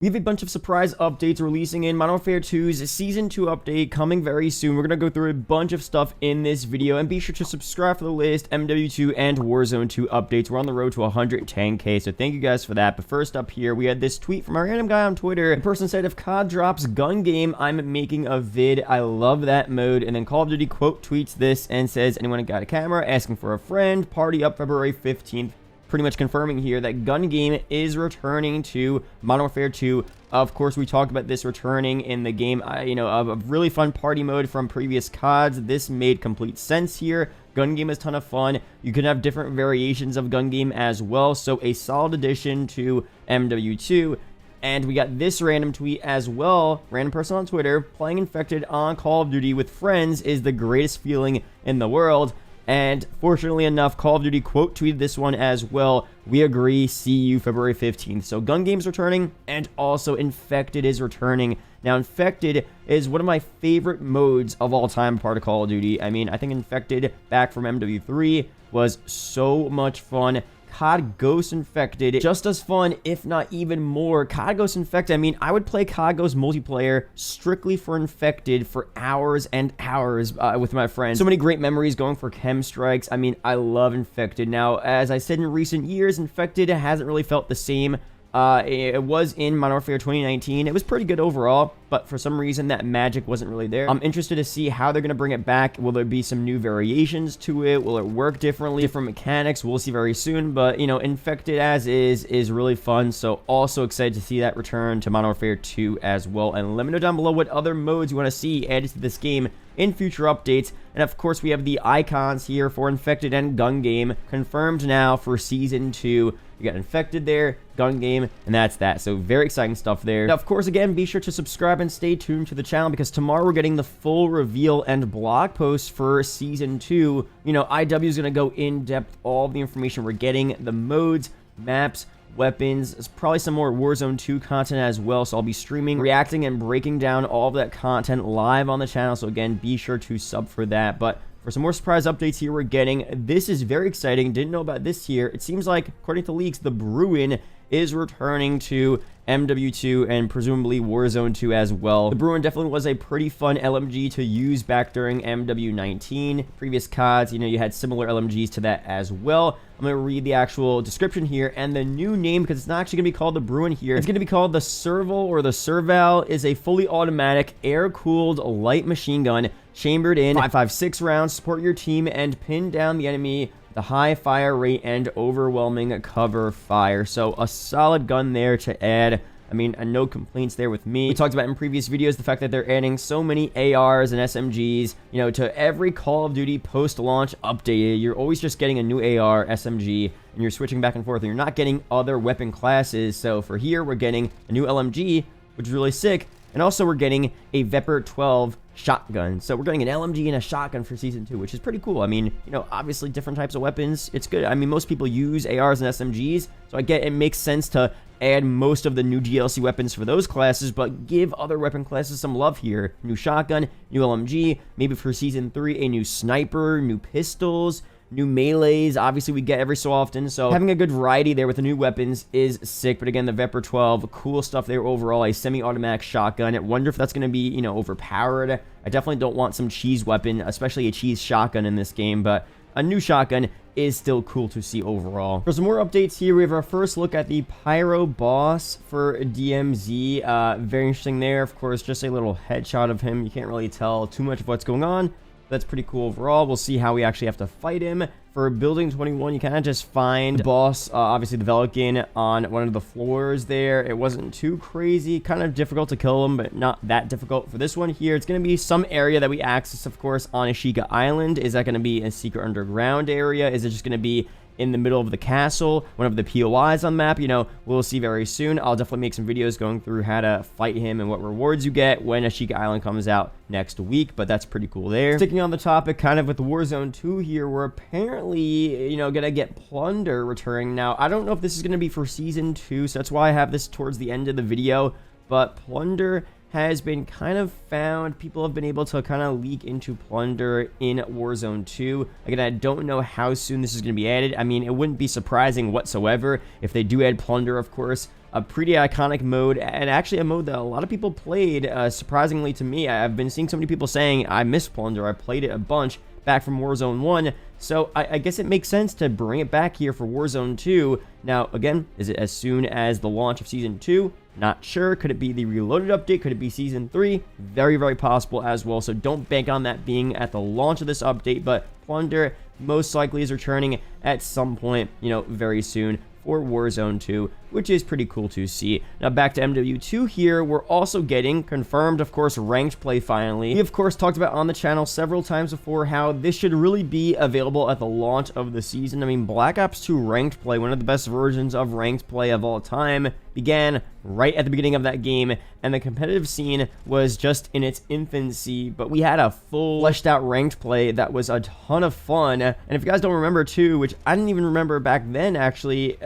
We have a bunch of surprise updates releasing in Modern Warfare 2's Season 2 update coming very soon. We're going to go through a bunch of stuff in this video, and be sure to subscribe for the latest MW2 and Warzone 2 updates. We're on the road to 110k, so thank you guys for that. But first up here, we had this tweet from a random guy on Twitter. The person said, if COD drops gun game, I'm making a vid. I love that mode. And then Call of Duty quote tweets this and says, anyone got a camera? Asking for a friend. Party up February 15th. Pretty much confirming here that gun game is returning to Modern Warfare 2. Of course, we talked about this returning in the game, a really fun party mode from previous CODs. This made complete sense here. Gun game is a ton of fun. You can have different variations of gun game as well, so a solid addition to MW2. And we got this random tweet as well, random person on Twitter, playing Infected on Call of Duty with friends is the greatest feeling in the world. And fortunately enough, Call of Duty quote tweeted this one as well. We agree, see you February 15th. So gun game's returning, and also Infected is returning. Now, Infected is one of my favorite modes of all time, part of Call of Duty. I mean, I think Infected back from MW3 was so much fun. COD Ghost Infected, just as fun, if not even more. COD Ghost Infected, I mean, I would play COD Ghost multiplayer strictly for Infected for hours and hours with my friends. So many great memories going for chem strikes. I mean, I love Infected. Now, as I said in recent years, Infected hasn't really felt the same. It was in Modern Warfare 2019. It was pretty good overall, but for some reason that magic wasn't really there. I'm interested to see how they're going to bring it back. Will there be some new variations to it? Will it work differently? Different mechanics? We'll see very soon, but, Infected as is really fun, so also excited to see that return to Modern Warfare 2 as well. And let me know down below what other modes you want to see added to this game in future updates. And of course, we have the icons here for Infected and gun game confirmed now for Season 2. You got Infected there, gun game, and that's that. So very exciting stuff there. Now, of course, again, be sure to subscribe and stay tuned to the channel, because tomorrow we're getting the full reveal and blog post for Season 2. IW is going to go in depth all the information we're getting, the modes, maps, weapons. There's probably some more Warzone 2 content as well, so I'll be streaming, reacting, and breaking down all of that content live on the channel. So again, be sure to sub for that. But for some more surprise updates here we're getting, this is very exciting. Didn't know about this here. It seems like, according to leaks, the Bruin is returning to MW2 and presumably Warzone 2 as well. The Bruin definitely was a pretty fun LMG to use back during MW19. Previous CODs, you had similar LMGs to that as well. I'm going to read the actual description here, and the new name, because it's not actually going to be called the Bruin here, it's going to be called the Serval, or the Serval, is a fully automatic, air-cooled light machine gun chambered in 5.56 rounds. Support your team and pin down the enemy. The high fire rate and overwhelming cover fire. So a solid gun there to add. I mean, no complaints there with me. We talked about in previous videos the fact that they're adding so many ARs and SMGs, to every Call of Duty post-launch update. You're always just getting a new AR, SMG, and you're switching back and forth, and you're not getting other weapon classes. So for here, we're getting a new LMG, which is really sick. And also, we're getting a Vepr 12 shotgun. So we're getting an LMG and a shotgun for Season 2, which is pretty cool. I mean, obviously different types of weapons. It's good. I mean, most people use ARs and SMGs, so I get it makes sense to add most of the new DLC weapons for those classes, but give other weapon classes some love here. New shotgun, new LMG, maybe for Season 3, a new sniper, new pistols, new melees, obviously we get every so often, so having a good variety there with the new weapons is sick. But again, the Vepr 12, cool stuff there overall. A semi-automatic shotgun. I wonder if that's going to be, overpowered. I definitely don't want some cheese weapon, especially a cheese shotgun in this game, but a new shotgun is still cool to see overall. For some more updates here, we have our first look at the Pyro boss for DMZ. Very interesting there. Of course, just a little headshot of him. You can't really tell too much of what's going on. That's pretty cool overall. We'll see how we actually have to fight him. For Building 21, you kind of just find the boss, obviously the Velikan, on one of the floors there. It wasn't too crazy. Kind of difficult to kill him, but not that difficult. For this one here, it's going to be some area that we access, of course, on Ashika Island. Is that going to be a secret underground area? Is it just going to be in the middle of the castle, one of the POIs on the map? We'll see very soon. I'll definitely make some videos going through how to fight him and what rewards you get when Ashika Island comes out next week, but that's pretty cool there. Sticking on the topic kind of with Warzone 2 here, we're apparently, gonna get Plunder returning. Now, I don't know if this is gonna be for Season 2, so that's why I have this towards the end of the video, but Plunder has been kind of found. People have been able to kind of leak into Plunder in Warzone 2. Again, I don't know how soon this is going to be added. I mean, it wouldn't be surprising whatsoever if they do add Plunder, of course, a pretty iconic mode, and actually a mode that a lot of people played, surprisingly to me. I've been seeing so many people saying, I miss Plunder, I played it a bunch back from Warzone 1, so I guess it makes sense to bring it back here for Warzone 2. Now, again, is it as soon as the launch of Season 2? Not sure. Could it be the Reloaded update? Could it be Season 3? Very, very possible as well, so don't bank on that being at the launch of this update, but Plunder most likely is returning at some point, very soon for Warzone 2, which is pretty cool to see. Now back to MW2 here, we're also getting confirmed, of course, ranked play finally. We, of course, talked about on the channel several times before how this should really be available at the launch of the season. I mean, Black Ops 2 ranked play, one of the best versions of ranked play of all time, began right at the beginning of that game, and the competitive scene was just in its infancy, but we had a full fleshed out ranked play that was a ton of fun. And if you guys don't remember too, which I didn't even remember back then actually,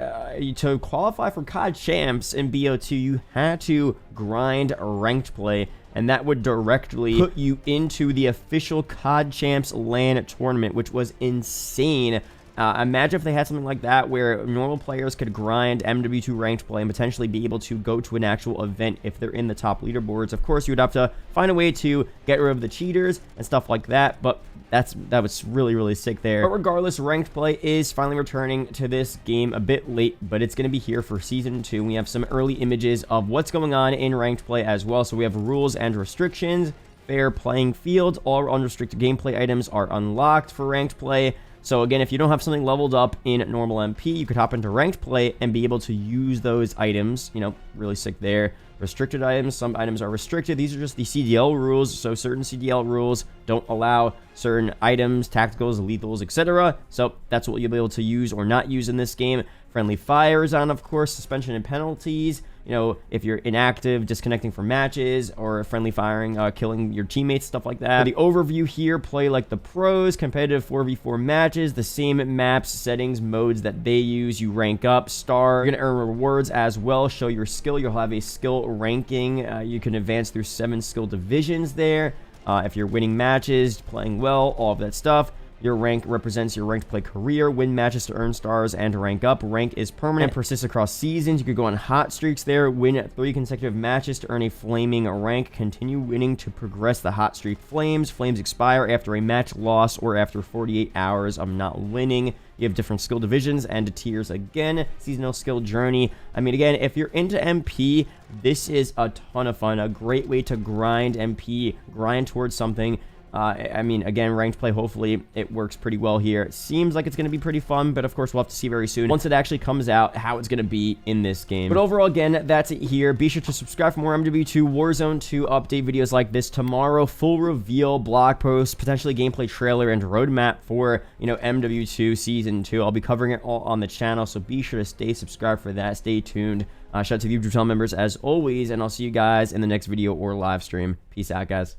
to qualify for COD Champs in BO2, you had to grind ranked play, and that would directly put you into the official COD Champs LAN tournament, which was insane. Imagine if they had something like that where normal players could grind MW2 ranked play and potentially be able to go to an actual event if they're in the top leaderboards. Of course, you would have to find a way to get rid of the cheaters and stuff like that, but that was really, really sick there. But regardless, ranked play is finally returning to this game a bit late, but it's going to be here for Season 2. We have some early images of what's going on in ranked play as well. So we have rules and restrictions, fair playing field, all unrestricted gameplay items are unlocked for ranked play. So again, if you don't have something leveled up in normal MP, you could hop into ranked play and be able to use those items, really sick there. Restricted items, some items are restricted. These are just the CDL rules, so certain CDL rules don't allow certain items, tacticals, lethals, etc. So that's what you'll be able to use or not use in this game. Friendly fire is on, of course, suspension and penalties. If you're inactive, disconnecting from matches, or friendly firing, killing your teammates, stuff like that. For the overview here, play like the pros, competitive 4v4 matches, the same maps, settings, modes that they use. You rank up, star. You're going to earn rewards as well, show your skill. You'll have a skill ranking. You can advance through 7 skill divisions there. If you're winning matches, playing well, all of that stuff. Your rank represents your ranked play career. Win matches to earn stars and to rank up. Rank is permanent and persists across seasons. You could go on hot streaks there. Win 3 consecutive matches to earn a flaming rank. Continue winning to progress the hot streak flames. Flames expire after a match loss or after 48 hours of not winning. You have different skill divisions and tiers again. Seasonal skill journey. I mean, again, if you're into MP, this is a ton of fun. A great way to grind MP, grind towards something. I mean, again, ranked play, hopefully it works pretty well here. It seems like it's going to be pretty fun, but of course we'll have to see very soon once it actually comes out how it's going to be in this game. But overall, again, that's it here. Be sure to subscribe for more MW2 Warzone 2 update videos like this. Tomorrow, full reveal, blog post, potentially gameplay trailer, and roadmap for, MW2 Season 2. I'll be covering it all on the channel, so be sure to stay subscribed for that. Stay tuned. Shout out to the YouTube channel members as always, and I'll see you guys in the next video or live stream. Peace out, guys.